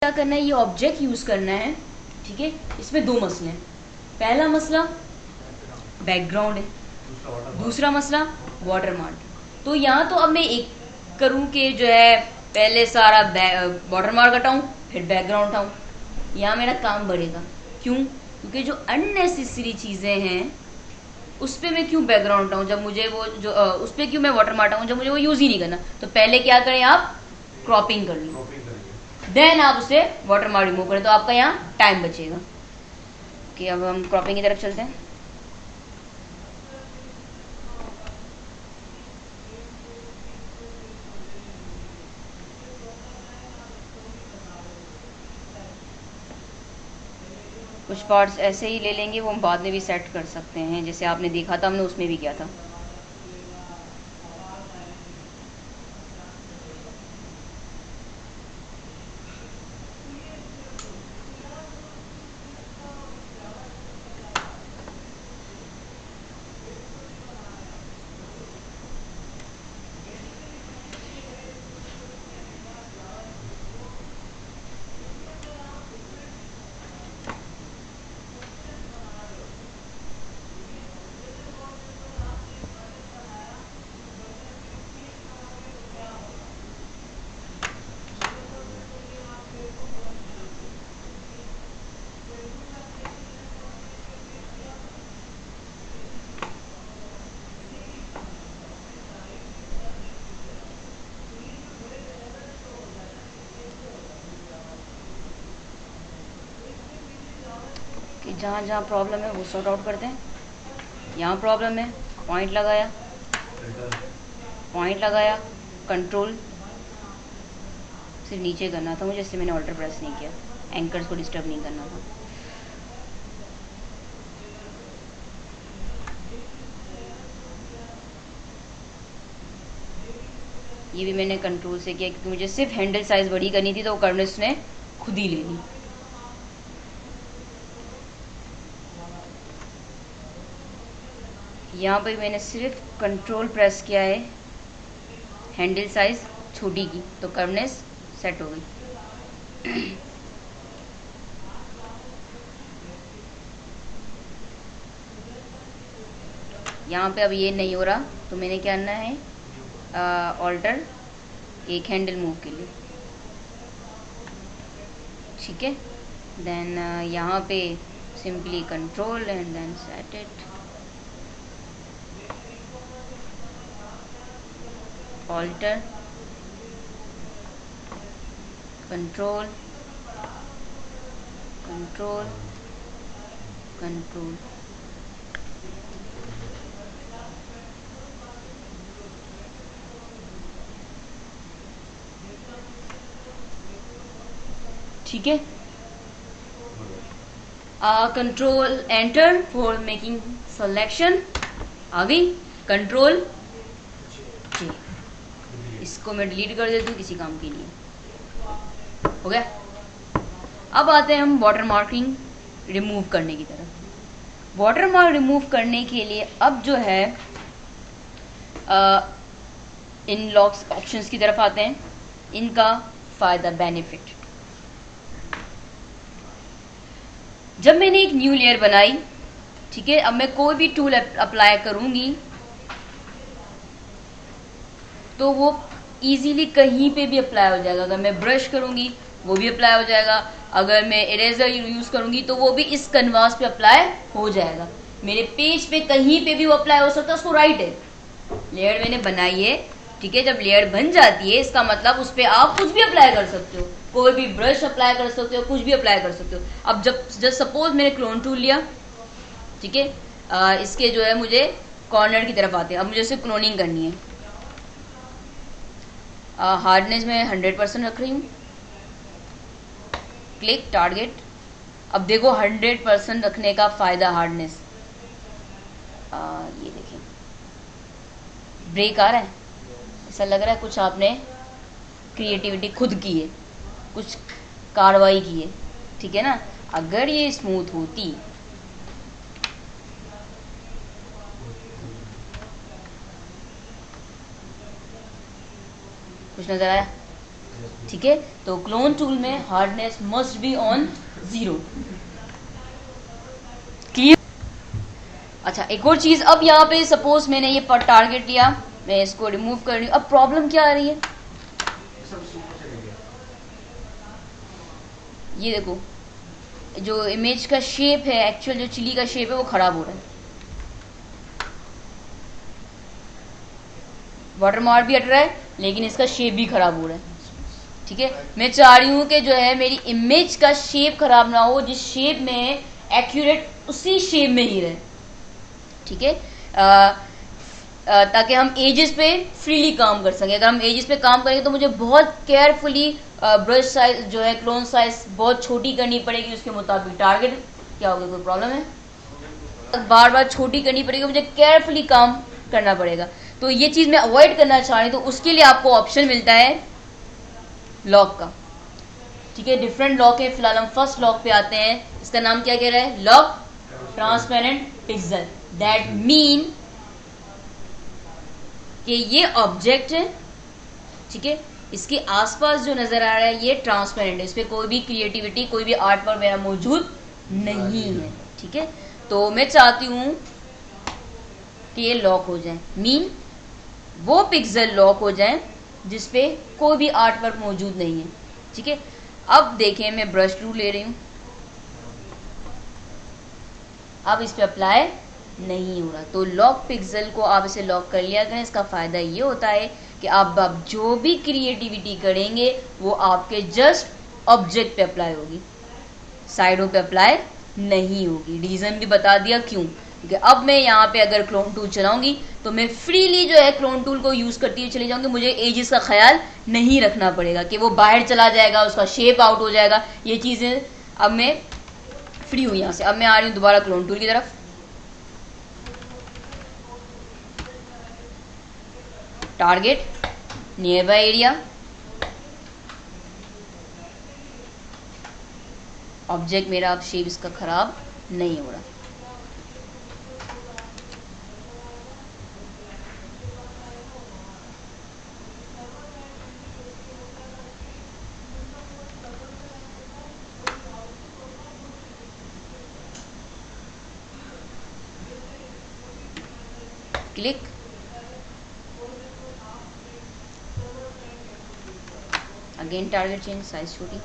क्या करना है, ये ऑब्जेक्ट यूज करना है, ठीक है। इसमें दो मसले हैं। पहला मसला बैकग्राउंड है, दूसरा मसला वाटरमार्क। तो यहाँ तो अब मैं एक करूँ कि जो है पहले सारा वाटरमार्क हटाऊँ फिर बैकग्राउंड हटाऊँ, यहाँ मेरा काम बढ़ेगा। क्यों? क्योंकि जो अननेसेसरी चीज़ें हैं उस पर मैं क्यों बैकग्राउंड हटाऊँ, जब मुझे वो जो उस पर क्यों मैं वाटरमार्क हटाऊँ जब मुझे वो यूज़ ही नहीं करना। तो पहले क्या करें आप, क्रॉपिंग कर लो, देन आप उसे वाटरमार्क रिमूव करें, तो आपका यहाँ टाइम बचेगा। ओके, अब हम क्रॉपिंग की तरफ चलते हैं। कुछ पार्ट्स ऐसे ही ले लेंगे, वो हम बाद में भी सेट कर सकते हैं, जैसे आपने देखा था हमने उसमें भी किया था। कि जहाँ जहाँ प्रॉब्लम है वो सॉर्ट आउट करते हैं। यहाँ प्रॉब्लम है, पॉइंट लगाया, पॉइंट लगाया, कंट्रोल सिर्फ नीचे करना था मुझे, इससे मैंने ऑल्टर प्रेस नहीं किया, एंकर्स को डिस्टर्ब नहीं करना था। ये भी मैंने कंट्रोल से किया क्योंकि मुझे सिर्फ हैंडल साइज बड़ी करनी थी, तो वो कर्वनेस ने खुद ही ले ली। यहाँ पर मैंने सिर्फ कंट्रोल प्रेस किया है, हैंडल साइज छोटी की, तो कर्वनेस सेट हो गई। यहाँ पे अब ये नहीं हो रहा, तो मैंने क्या करना है, ऑल्टर एक हैंडल मूव के लिए, ठीक है। देन यहाँ पे simply control and then set it, alt control control control. ठीक है, control enter for making selection, आ गई कंट्रोल जी। इसको मैं डिलीट कर देती हूँ, किसी काम की नहीं हो गया। अब आते हैं हम वाटर मार्किंग रिमूव करने की तरफ। वाटर मार्क रिमूव करने के लिए अब जो है इन लॉक्स ऑप्शंस की तरफ आते हैं, इनका फायदा बेनिफिट। जब मैंने एक न्यू लेयर बनाई, ठीक है, अब मैं कोई भी टूल अप्लाई करूंगी तो वो इजीली कहीं पे भी अप्लाई हो जाएगा। अगर मैं ब्रश करूंगी वो भी अप्लाई हो जाएगा, अगर मैं इरेजर यूज करूंगी तो वो भी इस कैनवास पे अप्लाई हो जाएगा। मेरे पेज पे कहीं पे भी वो अप्लाई हो सकता है, उसको राइट है। लेयर मैंने बनाई है, ठीक है, जब लेयर बन जाती है इसका मतलब उस पर आप कुछ भी अप्लाई कर सकते हो, कोई भी ब्रश अप्लाई कर सकते हो, कुछ भी अप्लाई कर सकते हो। अब जब सपोज मैंने क्लोन टूल लिया, ठीक है, इसके जो है मुझे कॉर्नर की तरफ आते हैं, अब मुझे इसे क्लोनिंग करनी है। हार्डनेस में 100% रख रही हूँ, क्लिक टारगेट। अब देखो 100% रखने का फायदा, हार्डनेस ये देखिए ब्रेक आ रहा है, ऐसा लग रहा है कुछ आपने क्रिएटिविटी खुद की है, कुछ कार्रवाई की है, ठीक है ना। अगर ये स्मूथ होती, कुछ नजर आया, ठीक है, तो क्लोन टूल में hardness must be on 0। Clear? अच्छा, एक और चीज, अब यहाँ पे सपोज मैंने ये टारगेट लिया, मैं इसको रिमूव कर रही हूँ, अब प्रॉब्लम क्या आ रही है, ये देखो जो इमेज का शेप है, एक्चुअल जो चिली का शेप है वो खराब हो रहा है, वाटरमार्क भी हट रहा है लेकिन इसका शेप भी खराब हो रहा है। ठीक है, मैं चाह रही हूँ कि जो है मेरी इमेज का शेप खराब ना हो, जिस शेप में एक्यूरेट उसी शेप में ही रहे। ठीक है, ताकि हम एजेस पे फ्रीली काम कर सकें। अगर हम एजेस पे काम करेंगे तो मुझे बहुत केयरफुली ब्रश साइज जो है, क्लोन साइज बहुत छोटी करनी पड़ेगी उसके मुताबिक। टारगेट क्या होगा, कोई प्रॉब्लम है, बार बार छोटी करनी पड़ेगी, मुझे केयरफुली काम करना पड़ेगा। तो ये चीज़ मैं अवॉइड करना चाह रही हूँ, तो उसके लिए आपको ऑप्शन मिलता है लॉक का। ठीक है, डिफरेंट लॉक है, फिलहाल हम फर्स्ट लॉक पे आते हैं। इसका नाम क्या कह रहा है, lock transparent pixel. That mean कि ये ऑब्जेक्ट है, ठीक है, इसके आसपास जो नजर आ रहा है ये ट्रांसपेरेंट है, इस पर कोई भी क्रिएटिविटी, कोई भी आर्ट वर्क मेरा मौजूद नहीं है। ठीक है, तो मैं चाहती हूं कि ये लॉक हो जाए, मीन वो पिक्सल लॉक हो जाए जिसपे कोई भी आर्ट वर्क मौजूद नहीं है। ठीक है, अब देखें मैं ब्रश टूल ले रही हूं, अब इस पे अप्लाई नहीं हो रहा, तो लॉक पिक्सल को आप इसे लॉक कर लिया करें। इसका फ़ायदा ये होता है कि आप जो भी क्रिएटिविटी करेंगे वो आपके जस्ट ऑब्जेक्ट पे अप्लाई होगी, साइडों पे अप्लाई नहीं होगी। रीज़न भी बता दिया क्यों, क्योंकि अब मैं यहाँ पे अगर क्लोन टूल चलाऊंगी तो मैं फ्रीली जो है क्लोन टूल को यूज़ करती हुई चली जाऊंगी, मुझे एजेस का ख्याल नहीं रखना पड़ेगा कि वो बाहर चला जाएगा, उसका शेप आउट हो जाएगा, ये चीज़ें। अब मैं फ्री हूँ यहाँ से। अब मैं आ रही हूँ दोबारा क्लोन टूल की तरफ, target, near by area, object मेरा अब शेप इसका खराब नहीं हो रहा। Click, again target change, size छोटी,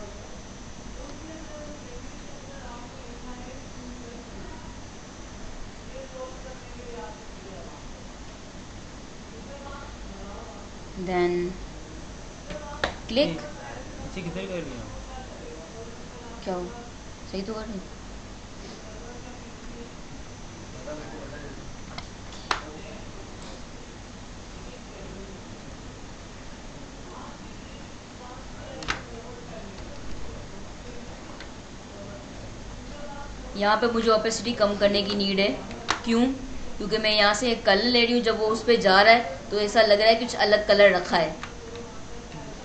देन क्लिक। किधर कर रही हो? क्या हो, सही तो कर रही हूँ। यहाँ पे मुझे ओपेसिटी कम करने की नीड है, क्यों, क्योंकि मैं यहाँ से एक कलर ले रही हूँ, जब वो उस पर जा रहा है तो ऐसा लग रहा है कुछ अलग कलर रखा है।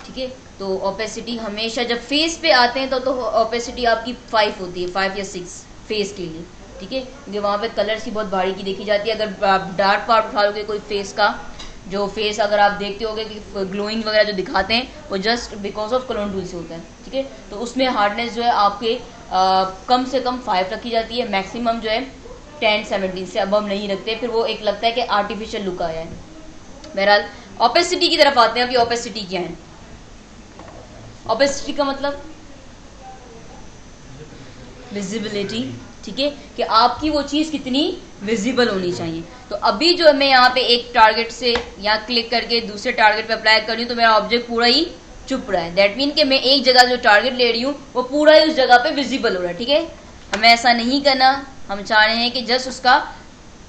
ठीक है, तो ओपेसिटी हमेशा जब फेस पे आते हैं तो ओपेसिटी आपकी 5 होती है, 5 या 6 फेस के लिए। ठीक है, क्योंकि वहाँ पे कलर्स की बहुत बारी की देखी जाती है। अगर आप डार्क पार्ट उठा लोगे कोई फेस का, जो फेस अगर आप देखते होगे कि ग्लोइंग वगैरह जो दिखाते हैं वो just because of clone tool से होता है। ठीक है, तो उसमें हार्डनेस जो है आपके कम से कम 5 रखी जाती है, मैक्सिमम जो है 10-17 से अब हम नहीं रखते, फिर वो एक लगता है कि आर्टिफिशियल लुक आया है। बहरहाल ओपेसिटी की तरफ आते हैं। अभी ओपेसिटी क्या है, ओपेसिटी का मतलब विजिबिलिटी। ठीक है, कि आपकी वो चीज़ कितनी विजिबल होनी चाहिए। तो अभी जो मैं यहाँ पे एक टारगेट से यहाँ क्लिक करके दूसरे टारगेट पे अप्लाई कर रही हूँ तो मेरा ऑब्जेक्ट पूरा ही चुप रहा है। दैट मीन कि मैं एक जगह जो टारगेट ले रही हूँ वो पूरा ही उस जगह पे विजिबल हो रहा है। ठीक है, हमें ऐसा नहीं करना, हम चाह रहे हैं कि जस्ट उसका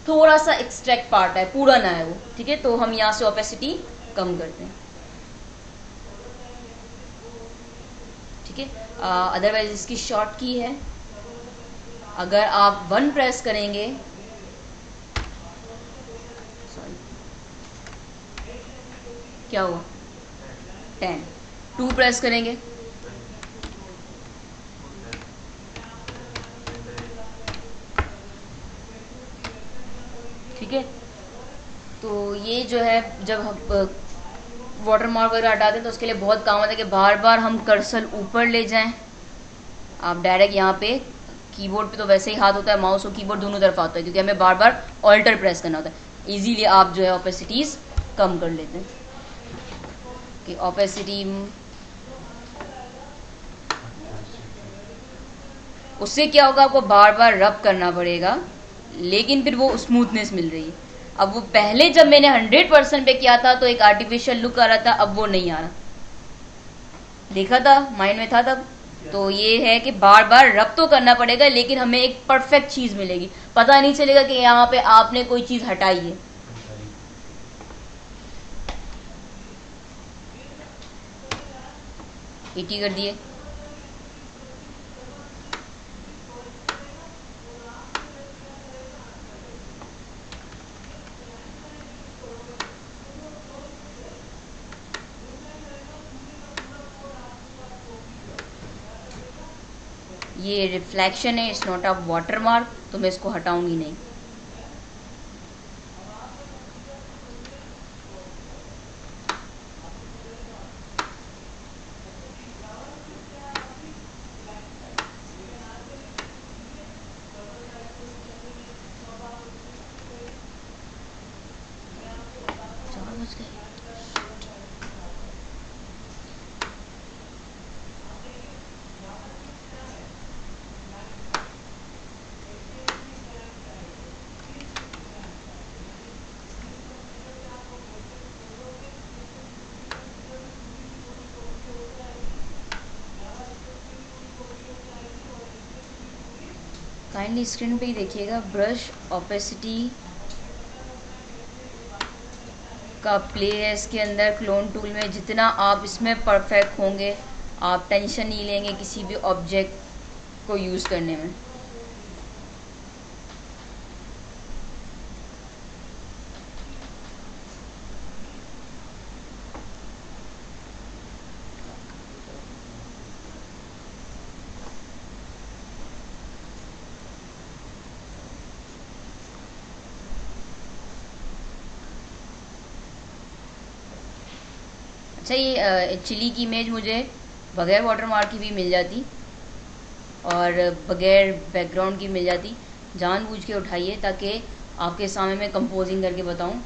थोड़ा सा एक्सट्रैक्ट पार्ट है, पूरा ना है वो। ठीक है, तो हम यहाँ से ओपेसिटी कम करते हैं। ठीक है, अदरवाइज इसकी शॉर्ट की है, अगर आप 1 प्रेस करेंगे, सॉरी क्या हुआ, 10, 2 प्रेस करेंगे, ठीक है। तो ये जो है जब हम वाटर मार्क वगैरह हटाते हैं तो उसके लिए बहुत काम आता है कि बार बार हम कर्सर ऊपर ले जाएं। आप डायरेक्ट यहाँ पे कीबोर्ड पे तो वैसे ही हाथ होता है, माउस और कीबोर्ड दोनों तरफ आता है, क्योंकि हमें बार बार ऑल्टर प्रेस करना होता है। इजीली आप जो है ओपेसिटीज कम कर लेते हैं कि ओपेसिटी उससे क्या होगा, आपको बार बार रब करना पड़ेगा, लेकिन फिर वो स्मूथनेस मिल रही है। अब वो पहले जब मैंने 100% पे किया था तो एक आर्टिफिशियल लुक आ रहा था, अब वो नहीं आ रहा, देखा था, माइंड में था तब। तो ये है कि बार बार रब तो करना पड़ेगा, लेकिन हमें एक परफेक्ट चीज़ मिलेगी, पता नहीं चलेगा कि यहाँ पे आपने कोई चीज़ हटाई है। एटी कर दिए। ये रिफ्लेक्शन है, it's not a water mark, तो मैं इसको हटाऊंगी नहीं। काइंडली स्क्रीन पे ही देखिएगा, ब्रश ओपेसिटी का प्ले है इसके अंदर क्लोन टूल में। जितना आप इसमें परफेक्ट होंगे, आप टेंशन नहीं लेंगे किसी भी ऑब्जेक्ट को यूज़ करने में। अच्छा, ये चिली की इमेज मुझे बगैर वाटरमार्क की भी मिल जाती और बगैर बैकग्राउंड की मिल जाती। जानबूझ के उठाइए ताकि आपके सामने मैं कंपोजिंग करके बताऊं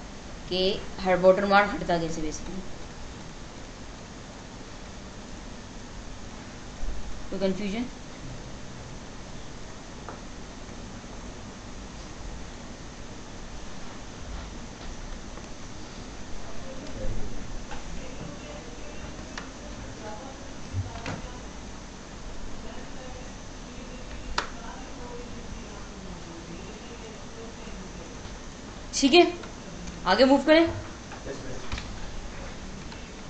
कि हर वाटरमार्क हटता कैसे बेसिकली। तो कन्फ्यूजन ठीक है, आगे मूव करें।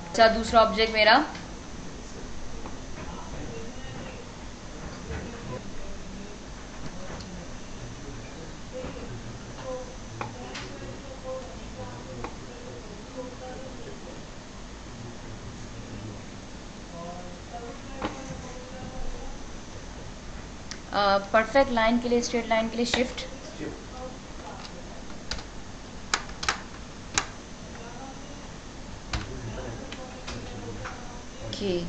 अच्छा, दूसरा ऑब्जेक्ट मेरा परफेक्ट लाइन के लिए, स्ट्रेट लाइन के लिए शिफ्ट। ओके,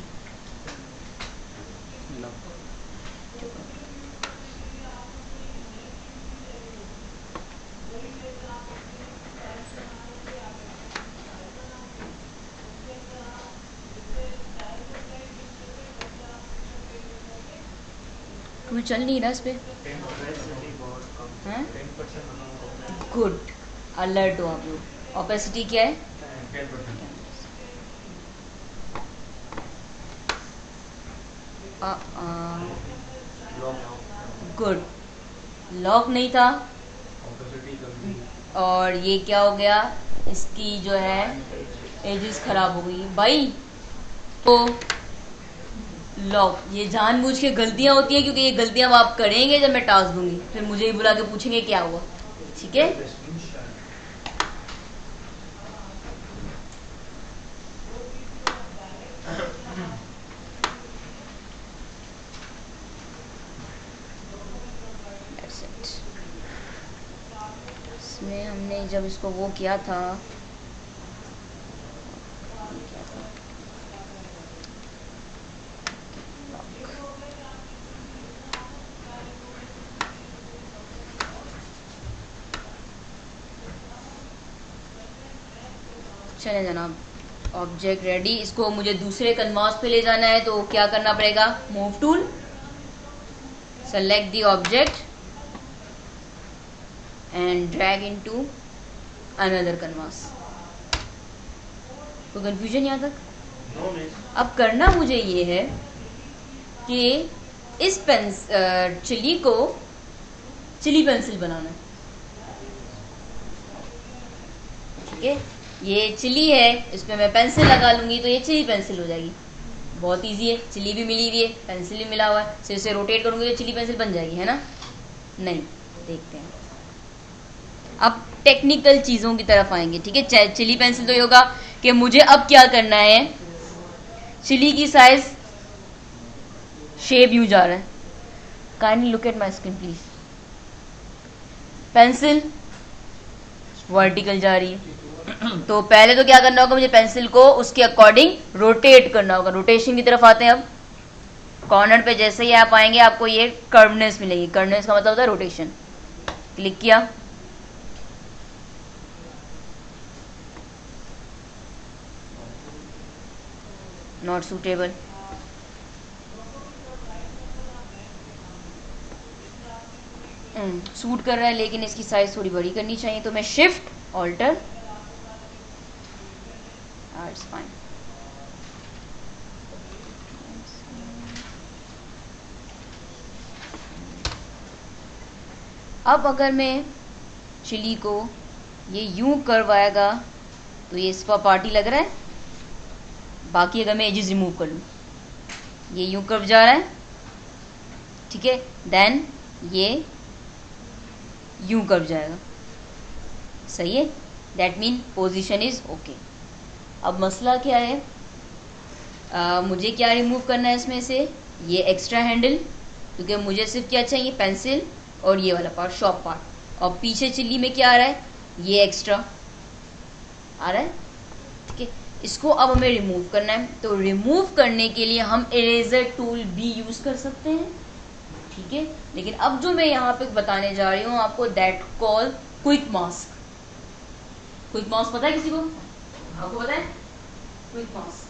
टूल चल नहीं रहा इस पे। हैं? गुड, अलर्ट हो आप लोग। ओपेसिटी क्या है? गुड, लॉक नहीं था। और ये क्या हो गया, इसकी जो है एजेस खराब हो गई भाई। तो लॉक, ये जानबूझ के गलतियां होती है, क्योंकि ये गलतियां आप करेंगे जब मैं टास्क दूंगी, फिर मुझे ही बुला के पूछेंगे क्या हुआ। ठीक है, इसमें हमने जब इसको वो किया था, चले जनाब, ऑब्जेक्ट रेडी। इसको मुझे दूसरे कैनवास पे ले जाना है, तो क्या करना पड़ेगा? Move tool, select the object and drag into another canvas. कोई कंफ्यूजन यहाँ तक? अब करना मुझे ये है कि इस चिली को चिली पेंसिल बनाना है, ठीक है। ये चिली है, इस पर मैं पेंसिल लगा लूंगी तो ये चिली पेंसिल हो जाएगी। बहुत इजी है, चिली भी मिली हुई है, पेंसिल भी मिला हुआ है, सिर्फ इसे रोटेट करूंगी तो चिली पेंसिल बन जाएगी, है ना? नहीं, देखते हैं। अब टेक्निकल चीज़ों की तरफ आएंगे, ठीक है। चिली पेंसिल तो ये होगा कि मुझे अब क्या करना है, चिली की साइज शेप यूं जा रहा है। Kindly look at my screen please. Pencil vertical जा रही है, तो पहले तो क्या करना होगा, मुझे पेंसिल को उसके अकॉर्डिंग रोटेट करना होगा। रोटेशन की तरफ आते हैं अब। कॉर्नर पे जैसे ही आप आएंगे आपको ये कर्वनेस मिलेगी। कर्वनेस का मतलब होता है रोटेशन। क्लिक किया, नॉट सूटेबल। सूट कर रहा है लेकिन इसकी साइज थोड़ी बड़ी करनी चाहिए, तो मैं शिफ्ट ऑल्टर, इट्स फाइन। अब अगर मैं चिली को ये यूं करवाएगा तो ये इसका पार्टी लग रहा है। बाकी अगर मैं एजेस रिमूव कर लूँ, ये यूं कर्व जा रहा है, ठीक है। देन ये यूं कर्व जाएगा, सही है। That mean position is okay. अब मसला क्या है, मुझे क्या रिमूव करना है इसमें से? ये एक्स्ट्रा हैंडल, क्योंकि मुझे सिर्फ क्या चाहिए, पेंसिल और ये वाला पार्ट, शॉर्प पार्ट। और पीछे चिल्ली में क्या आ रहा है, ये एक्स्ट्रा आ रहा है, ठीक है। इसको अब हमें रिमूव करना है, तो रिमूव करने के लिए हम इरेजर टूल भी यूज कर सकते हैं, ठीक है। लेकिन अब जो मैं यहाँ पे बताने जा रही हूँ आपको, that call quick mask. Quick mask पता है किसी को? आपको पता है क्विक मास्क?